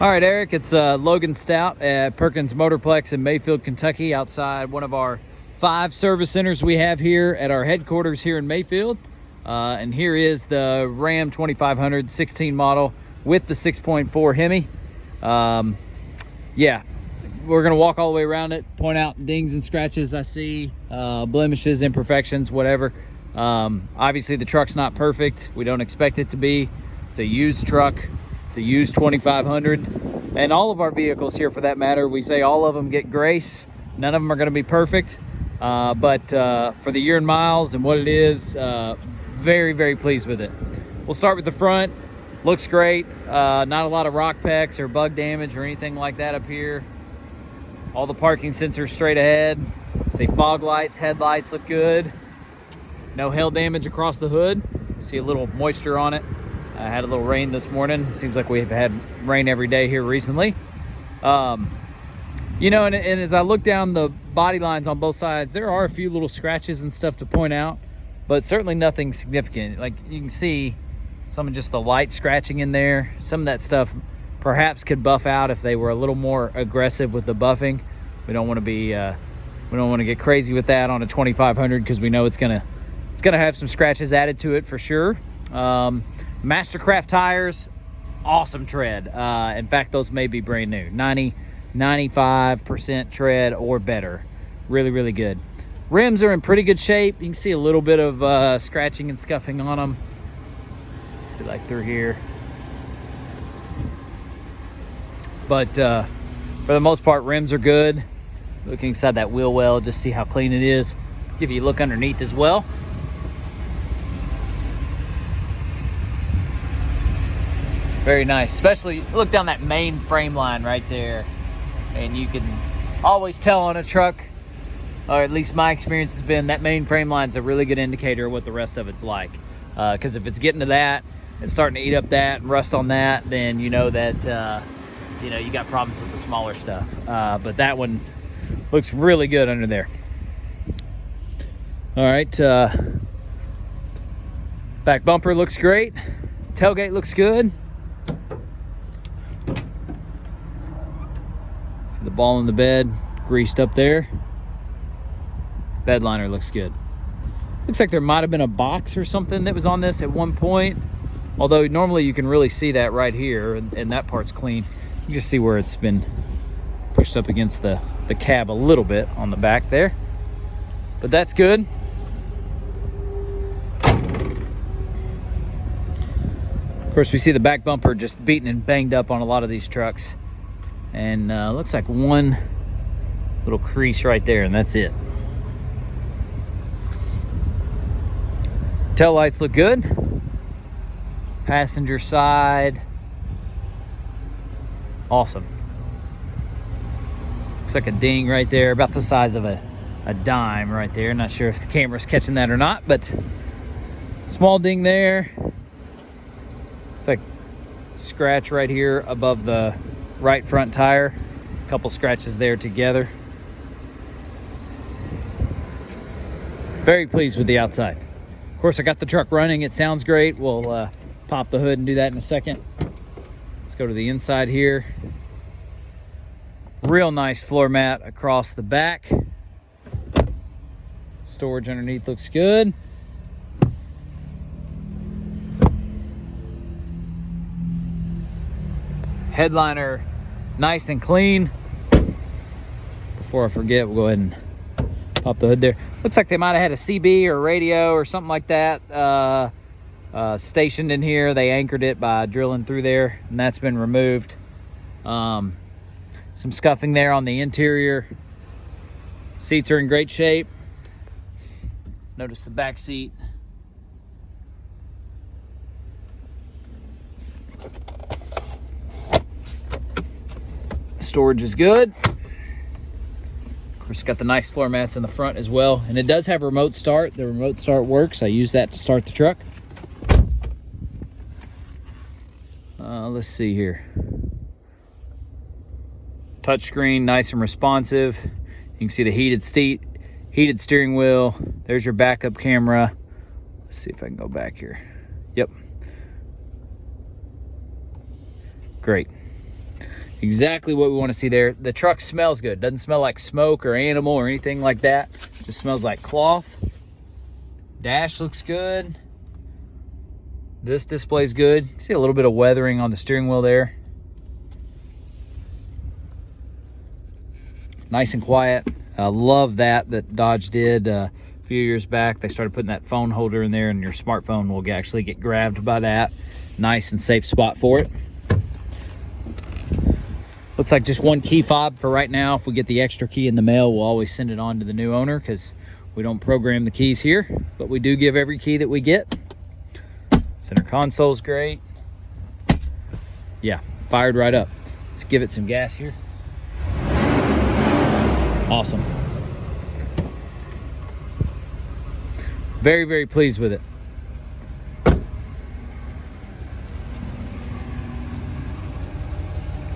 All right, Eric, it's Logan Stout at Perkins Motorplex in Mayfield, Kentucky, outside one of our 5 service centers we have here at our headquarters here in Mayfield. And here is the Ram 2500 16 model with the 6.4 Hemi. Yeah, we're gonna walk all the way around it, point out dings and scratches I see, blemishes, imperfections, whatever. Obviously the truck's not perfect. We don't expect it to be. It's a used truck. It's a used 2500, and all of our vehicles here, for that matter, we say all of them get grace. None of them are going to be perfect, but for the year and miles and what it is, very, very pleased with it. We'll start with the front. Looks great. Not a lot of rock pecks or bug damage or anything like that up here. All the parking sensors straight ahead. Say fog lights, headlights look good. No hail damage across the hood. See a little moisture on it. I had a little rain this morning. It seems like we've had rain every day here recently. You know, and as I look down the body lines on both sides, there are a few little scratches and stuff to point out, but certainly nothing significant. Like you can see some of just the light scratching in there. Some of that stuff perhaps could buff out if they were a little more aggressive with the buffing. We don't want to be, we don't want to get crazy with that on a 2500 because we know it's gonna have some scratches added to it for sure. Mastercraft tires, awesome tread. In fact, those may be brand new. 95% tread or better. Really, really good. Rims are in pretty good shape. You can see a little bit of scratching and scuffing on them. See, like through here. But for the most part, rims are good. Looking inside that wheel well, just see how clean it is. Give you a look underneath as well. Very nice, especially look down that main frame line right there, and you can always tell on a truck, or at least my experience has been, that main frame line is a really good indicator of what the rest of it's like. Because if it's getting to that, it's starting to eat up that and rust on that, then you know that you know, you got problems with the smaller stuff. But that one looks really good under there. All right, back bumper looks great. Tailgate looks good. The ball in the bed greased up there. Bed liner looks good. Looks like there might have been a box or something that was on this at one point, although normally you can really see that right here, and that part's clean. You just see where it's been pushed up against the cab a little bit on the back there, but that's good. Of course, we see the back bumper just beaten and banged up on a lot of these trucks. And looks like one little crease right there, and that's it. Tail lights look good. Passenger side, awesome. Looks like a ding right there, about the size of a dime right there. Not sure if the camera's catching that or not, but small ding there. Looks like scratch right here above the right front tire. A couple scratches there together. Very pleased with the outside. Of course, I got the truck running. It sounds great. We'll pop the hood and do that in a second. Let's go to the inside here. Real nice floor mat across the back. Storage underneath looks good. Headliner nice and clean. Before I forget, we'll go ahead and pop the hood there. Looks like they might have had a CB or radio or something like that stationed in here. They anchored it by drilling through there, and that's been removed. Some scuffing there on the interior. Seats are in great shape. Notice the back seat. Storage is good. Of course, it's got the nice floor mats in the front as well, and it does have remote start. The remote start works. I use that to start the truck. Let's see here. Touchscreen, nice and responsive. You can see the heated steering wheel. There's your backup camera. Let's see if I can go back here. Yep. Great. Exactly what we want to see there. The truck smells good. Doesn't smell like smoke or animal or anything like that. Just smells like cloth. Dash looks good. This display's good. See a little bit of weathering on the steering wheel there. Nice and quiet. I love that Dodge did a few years back. They started putting that phone holder in there, and your smartphone will actually get grabbed by that. Nice and safe spot for it. Looks like just one key fob for right now. If we get the extra key in the mail, we'll always send it on to the new owner because we don't program the keys here, but we do give every key that we get. Center console's great. Yeah, fired right up. Let's give it some gas here. Awesome. Very, very pleased with it.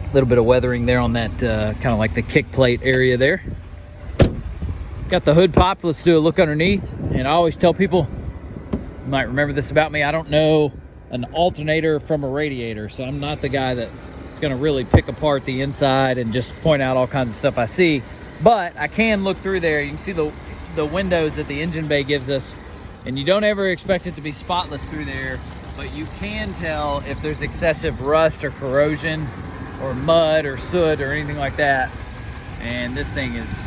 A little bit of weathering there on that kind of like the kick plate area there. Got the hood popped. Let's do a look underneath. And I always tell people, you might remember this about me, I don't know an alternator from a radiator, so I'm not the guy that's going to really pick apart the inside and just point out all kinds of stuff I see. But I can look through there. You can see the windows that the engine bay gives us, and you don't ever expect it to be spotless through there, but you can tell if there's excessive rust or corrosion or mud or soot or anything like that. And this thing is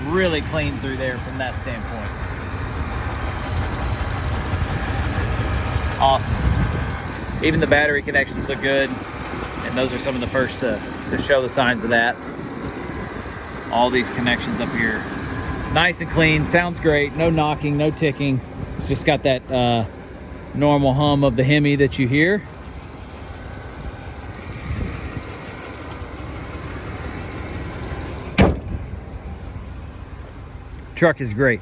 really clean through there from that standpoint. Awesome. Even the battery connections look good, and those are some of the first to show the signs of that. All these connections up here, nice and clean, sounds great, no knocking, no ticking. It's just got that normal hum of the Hemi that you hear. Truck is great.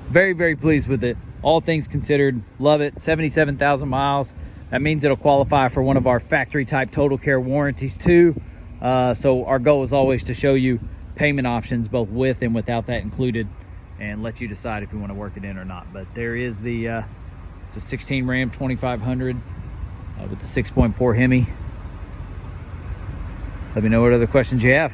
Very, very pleased with it. All things considered, love it. 77,000 miles. That means it'll qualify for one of our factory type total care warranties too. So our goal is always to show you payment options both with and without that included, and let you decide if you want to work it in or not. But there is the it's a 16 Ram 2500 with the 6.4 Hemi. Let me know what other questions you have.